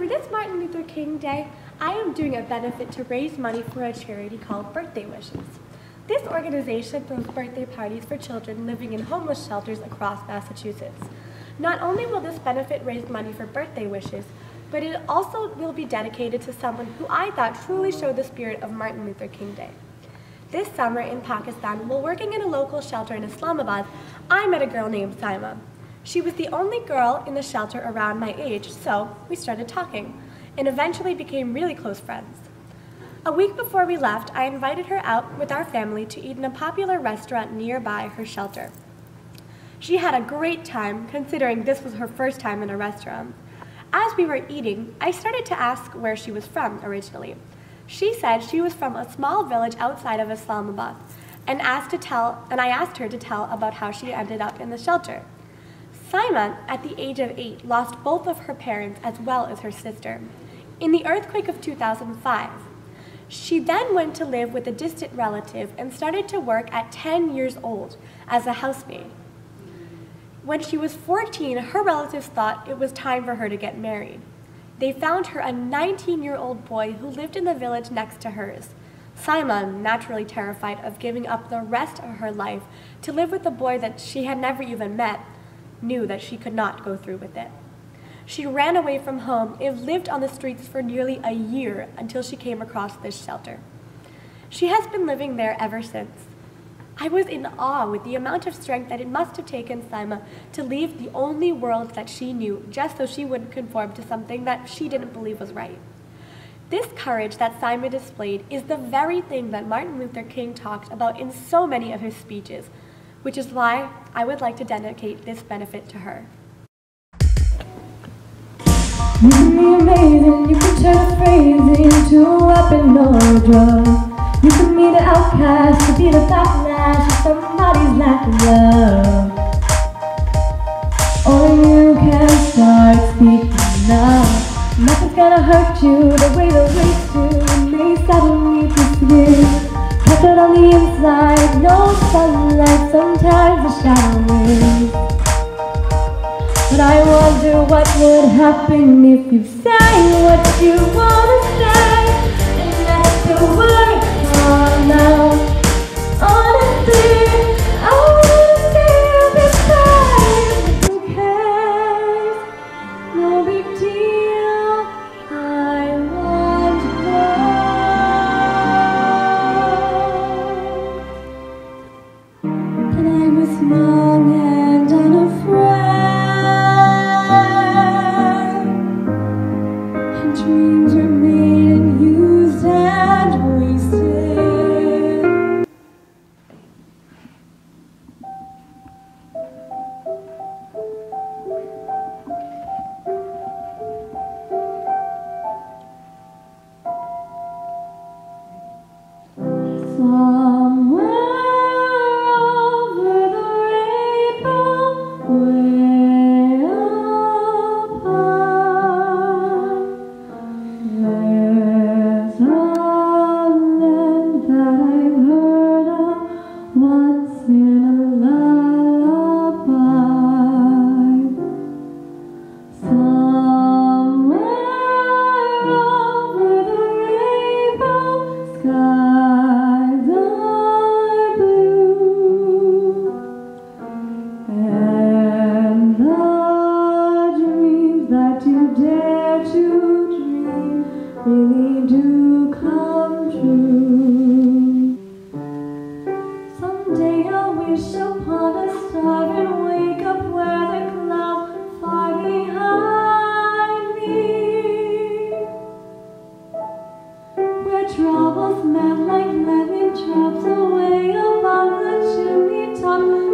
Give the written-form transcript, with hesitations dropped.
For this Martin Luther King Day, I am doing a benefit to raise money for a charity called Birthday Wishes. This organization throws birthday parties for children living in homeless shelters across Massachusetts. Not only will this benefit raise money for birthday wishes, but it also will be dedicated to someone who I thought truly showed the spirit of Martin Luther King Day. This summer in Pakistan, while working in a local shelter in Islamabad, I met a girl named Saima. She was the only girl in the shelter around my age, so we started talking, and eventually became really close friends. A week before we left, I invited her out with our family to eat in a popular restaurant nearby her shelter. She had a great time, considering this was her first time in a restaurant. As we were eating, I started to ask where she was from originally. She said she was from a small village outside of Islamabad, and I asked her to tell about how she ended up in the shelter. Saima, at the age of 8, lost both of her parents as well as her sister in the earthquake of 2005. She then went to live with a distant relative and started to work at 10 years old as a housemaid. When she was 14, her relatives thought it was time for her to get married. They found her a 19-year-old boy who lived in the village next to hers. Saima, naturally terrified of giving up the rest of her life to live with a boy that she had never even met, knew that she could not go through with it. She ran away from home and lived on the streets for nearly a year until she came across this shelter. She has been living there ever since. I was in awe with the amount of strength that it must have taken Saima to leave the only world that she knew just so she wouldn't conform to something that she didn't believe was right. This courage that Saima displayed is the very thing that Martin Luther King talked about in so many of his speeches, which is why I would like to dedicate this benefit to her. You can be amazing, you can turn a phrase into a weapon or a drug. You can be the outcast, to be the backlash of somebody's lack of love. Or you can start speaking up. Nothing's gonna hurt you the way the race do when they suddenly persist. Kept it on the inside, no sunlight, sometimes the shadow is. But I wonder what would happen if you say what you want to say and let the words come out. Honestly, I wanna feel this pain. Who cares? No big deal. I want love. And I was young and unafraid. Dreams were made and used and wasted. Somewhere over the rainbow, way up high, there's a land that I've heard of once in a lullaby. Somewhere over the rainbow, skies are blue, and the dreams that you dare to dream really do come true. Someday I'll wish upon a star and wake up where the clouds are far behind me, where troubles melt like lemon drops away above the chimney top.